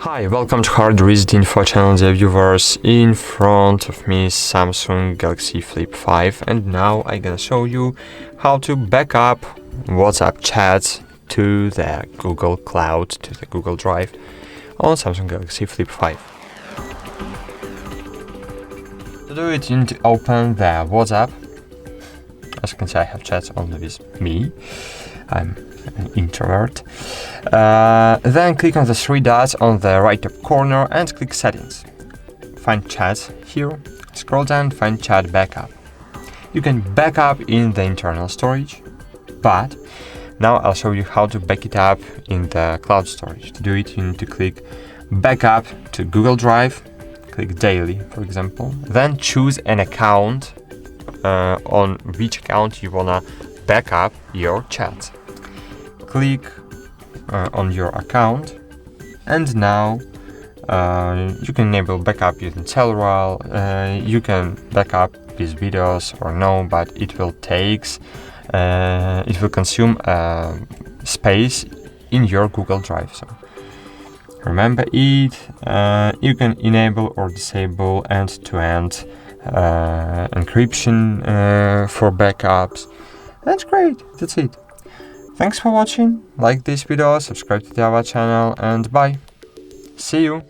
Hi, welcome to HardReset.Info channel, dear viewers. In front of me is Samsung Galaxy Flip 5, and now I'm gonna show you how to back up WhatsApp chats to the Google Cloud, to the Google Drive on Samsung Galaxy Flip 5. To do it, you need to open the WhatsApp. As you can see, I have chats only with me. I'm an introvert. Then click on the three dots on the right top corner and click Settings. Find Chats here. Scroll down, find Chat Backup. You can back up in the internal storage, but now I'll show you how to back it up in the cloud storage. To do it, you need to click Backup to Google Drive. Click Daily, for example. Then choose an account on which account you wanna back up your chat. Click on your account, and now you can enable backup using Cellular. You can backup these videos or no, but it will consume space in your Google Drive. So remember it. You can enable or disable end-to-end encryption for backups. That's great. That's it. Thanks for watching. Like this video, subscribe to our channel, and bye. See you.